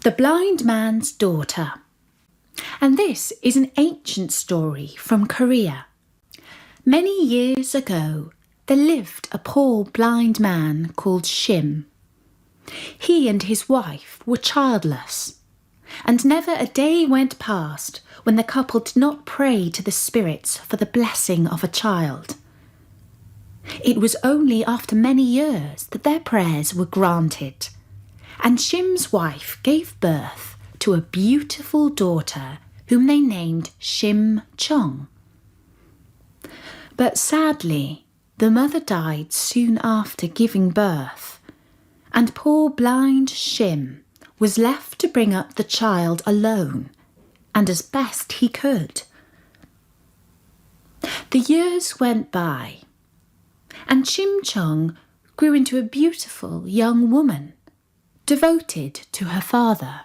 The Blind Man's Daughter. And this is an ancient story from Korea. Many years ago, there lived a poor blind man called Shim. He and his wife were childless, and never a day went past when the couple did not pray to the spirits for the blessing of a child. It was only after many years that their prayers were granted, and Shim's wife gave birth to a beautiful daughter whom they named Shim Chong. But sadly, the mother died soon after giving birth, and poor blind Shim was left to bring up the child alone and as best he could. The years went by, and Shim Chong grew into a beautiful young woman, devoted to her father.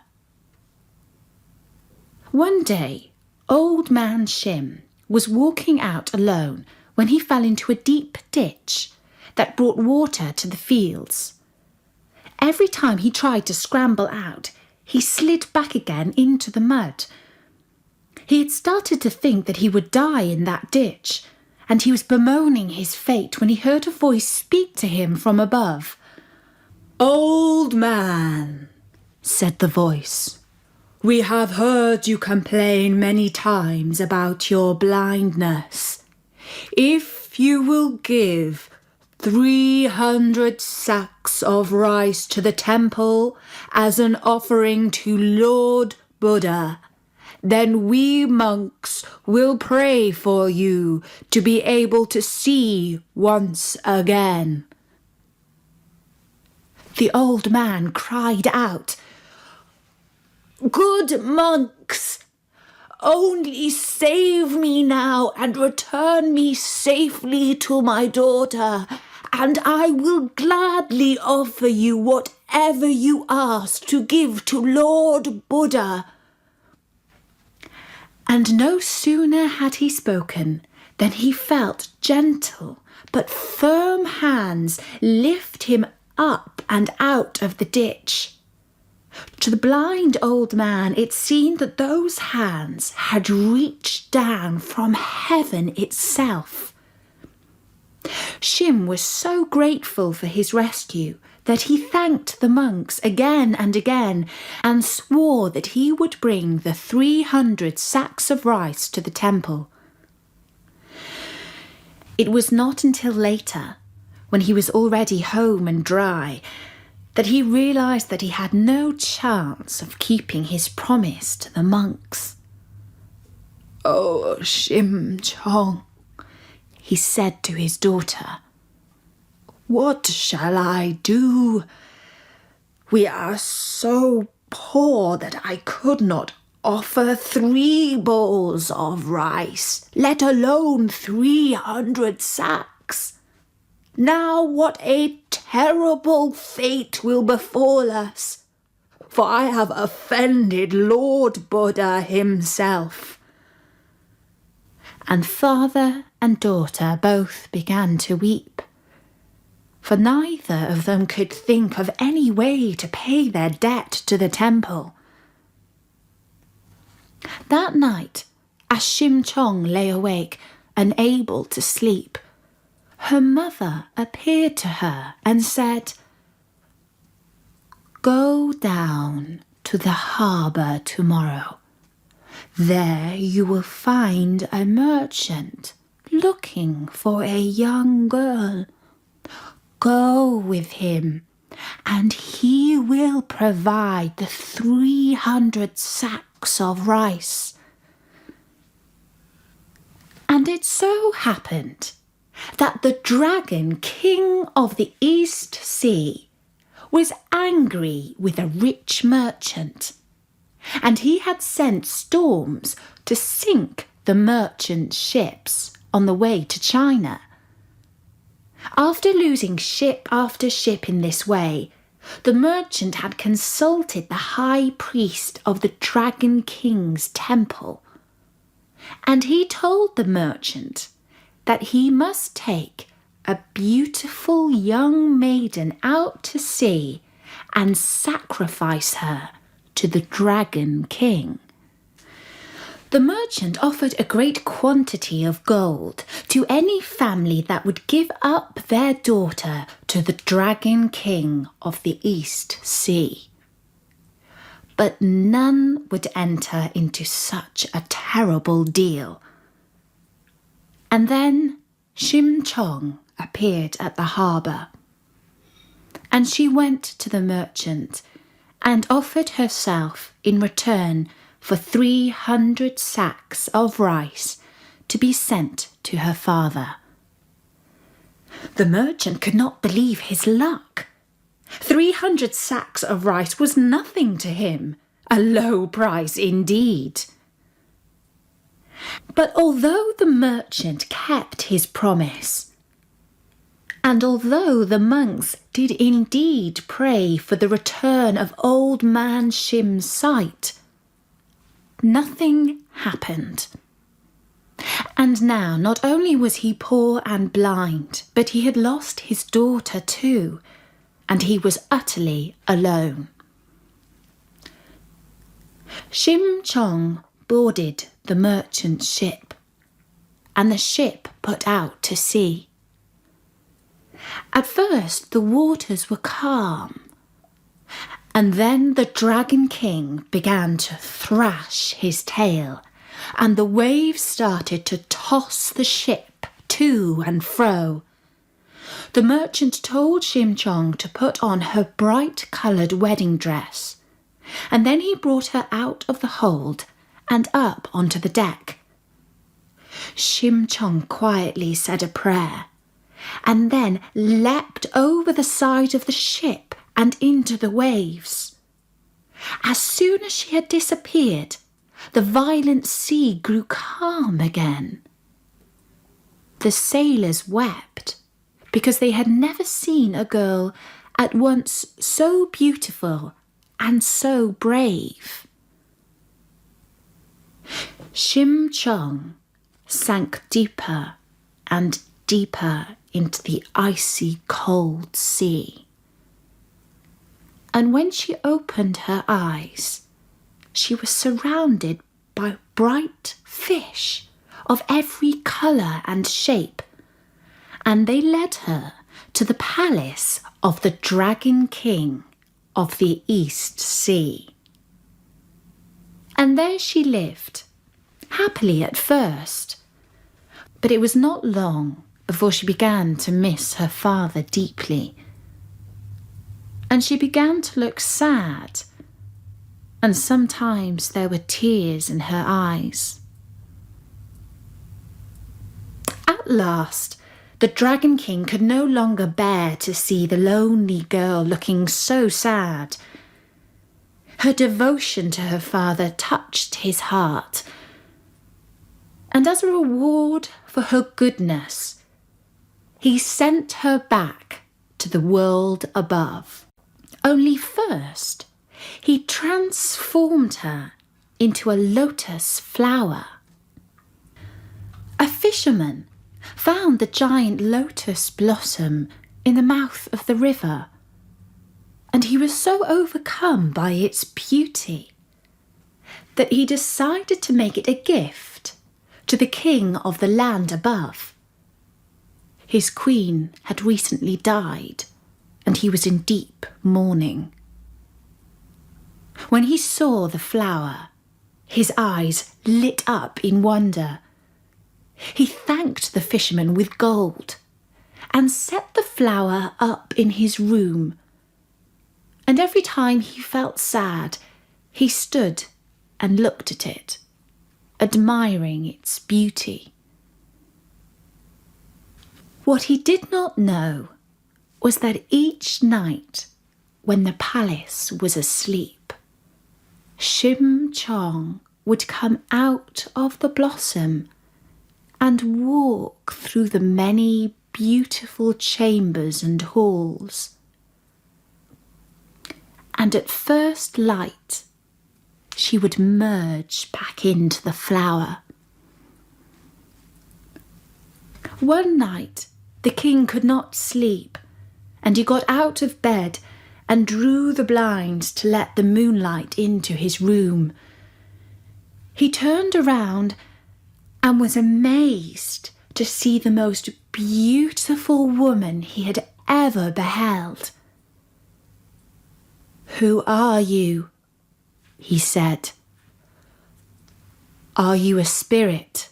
One day, old man Shim was walking out alone when he fell into a deep ditch that brought water to the fields. Every time he tried to scramble out, he slid back again into the mud. He had started to think that he would die in that ditch, and he was bemoaning his fate when he heard a voice speak to him from above. "Old man," said the voice, "we have heard you complain many times about your blindness. If you will give 300 sacks of rice to the temple as an offering to Lord Buddha, then we monks will pray for you to be able to see once again." The old man cried out, "Good monks, only save me now and return me safely to my daughter, and I will gladly offer you whatever you ask to give to Lord Buddha." And no sooner had he spoken than he felt gentle but firm hands lift him up and out of the ditch. To the blind old man, it seemed that those hands had reached down from heaven itself. Shim was so grateful for his rescue that he thanked the monks again and again and swore that he would bring the 300 sacks of rice to the temple. It was not until later, when he was already home and dry, that he realised that he had no chance of keeping his promise to the monks. "Oh, Shim Chong," he said to his daughter, "what shall I do? We are so poor that I could not offer 3 bowls of rice, let alone 300 sacks. Now what a terrible fate will befall us, for I have offended Lord Buddha himself." And father and daughter both began to weep, for neither of them could think of any way to pay their debt to the temple. That night, as Shim Chong lay awake, unable to sleep, her mother appeared to her and said, "Go down to the harbour tomorrow. There you will find a merchant looking for a young girl. Go with him, and he will provide the 300 sacks of rice." And it so happened that the dragon king of the East Sea was angry with a rich merchant, and he had sent storms to sink the merchant's ships on the way to China. After losing ship after ship in this way, the merchant had consulted the high priest of the Dragon King's temple, and he told the merchant that he must take a beautiful young maiden out to sea and sacrifice her to the Dragon King. The merchant offered a great quantity of gold to any family that would give up their daughter to the Dragon King of the East Sea. But none would enter into such a terrible deal. And then Shim Chong appeared at the harbour, and she went to the merchant and offered herself in return for 300 sacks of rice to be sent to her father. The merchant could not believe his luck. 300 sacks of rice was nothing to him, a low price indeed. But although the merchant kept his promise, and although the monks did indeed pray for the return of old man Shim's sight, nothing happened. And now not only was he poor and blind, but he had lost his daughter too, and he was utterly alone. Shim Chong boarded the merchant's ship, and the ship put out to sea. At first the waters were calm, and then the Dragon King began to thrash his tail, and the waves started to toss the ship to and fro. The merchant told Shim Chong to put on her bright-coloured wedding dress, and then he brought her out of the hold and up onto the deck. Shim Chong quietly said a prayer, and then leapt over the side of the ship and into the waves. As soon as she had disappeared, the violent sea grew calm again. The sailors wept, because they had never seen a girl at once so beautiful and so brave. Shim Chong sank deeper and deeper into the icy cold sea. And when she opened her eyes, she was surrounded by bright fish of every colour and shape, and they led her to the palace of the Dragon King of the East Sea. And there she lived, happily at first, but it was not long before she began to miss her father deeply. And she began to look sad, and sometimes there were tears in her eyes. At last, the Dragon King could no longer bear to see the lonely girl looking so sad. Her devotion to her father touched his heart, and as a reward for her goodness, he sent her back to the world above. Only first, he transformed her into a lotus flower. A fisherman found the giant lotus blossom in the mouth of the river, and he was so overcome by its beauty that he decided to make it a gift to the king of the land above. His queen had recently died, and he was in deep mourning. When he saw the flower, his eyes lit up in wonder. He thanked the fisherman with gold and set the flower up in his room. And every time he felt sad, he stood and looked at it, admiring its beauty. What he did not know was that each night, when the palace was asleep, Shim Chong would come out of the blossom and walk through the many beautiful chambers and halls. And at first light, she would merge back into the flower. One night, the king could not sleep, and he got out of bed and drew the blinds to let the moonlight into his room. He turned around and was amazed to see the most beautiful woman he had ever beheld. "Who are you?" he said. "Are you a spirit?"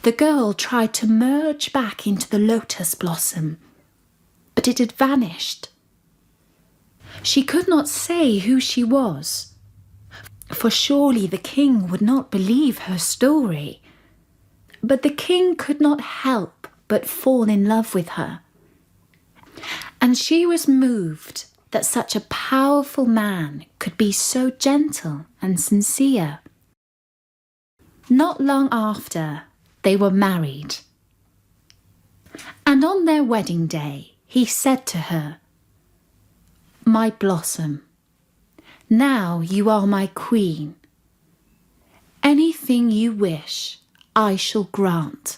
The girl tried to merge back into the lotus blossom, but it had vanished. She could not say who she was, for surely the king would not believe her story. But the king could not help but fall in love with her, and she was moved that such a powerful man could be so gentle and sincere. Not long after, they were married. And on their wedding day, he said to her, "My blossom, now you are my queen. Anything you wish, I shall grant.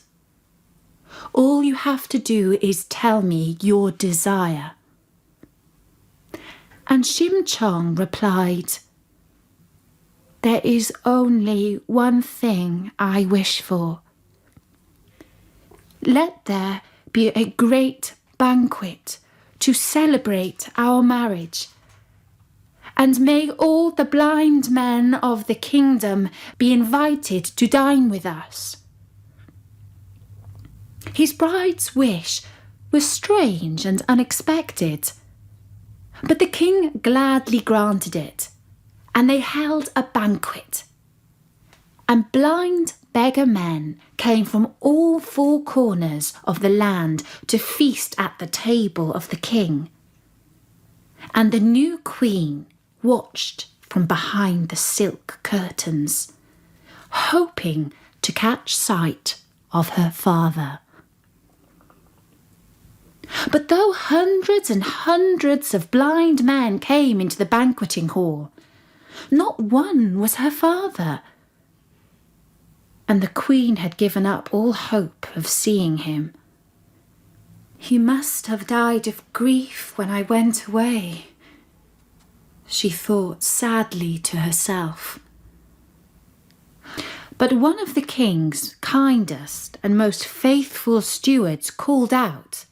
All you have to do is tell me your desire." And Shim Chong replied, "There is only one thing I wish for. Let there be a great banquet to celebrate our marriage, and may all the blind men of the kingdom be invited to dine with us." His bride's wish was strange and unexpected, but the king gladly granted it, and they held a banquet. And blind beggar men came from all four corners of the land to feast at the table of the king. And the new queen watched from behind the silk curtains, hoping to catch sight of her father. But though hundreds and hundreds of blind men came into the banqueting hall, not one was her father. And the queen had given up all hope of seeing him. "He must have died of grief when I went away," she thought sadly to herself. But one of the king's kindest and most faithful stewards called out,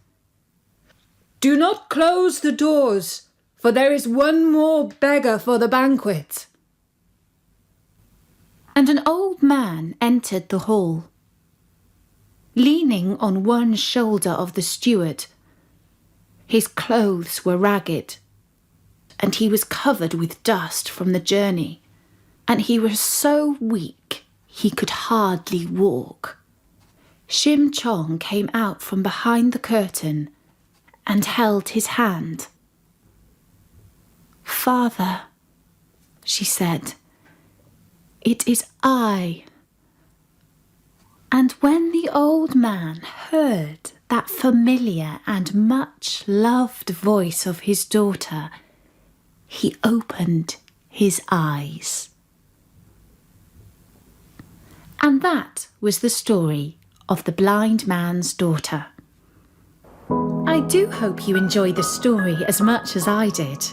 "Do not close the doors, for there is one more beggar for the banquet." And an old man entered the hall. Leaning on one shoulder of the steward, his clothes were ragged, and he was covered with dust from the journey, and he was so weak he could hardly walk. Shim Chong came out from behind the curtain and held his hand. "Father," she said, "it is I." And when the old man heard that familiar and much loved voice of his daughter, he opened his eyes. And that was the story of the blind man's daughter. I do hope you enjoyed the story as much as I did.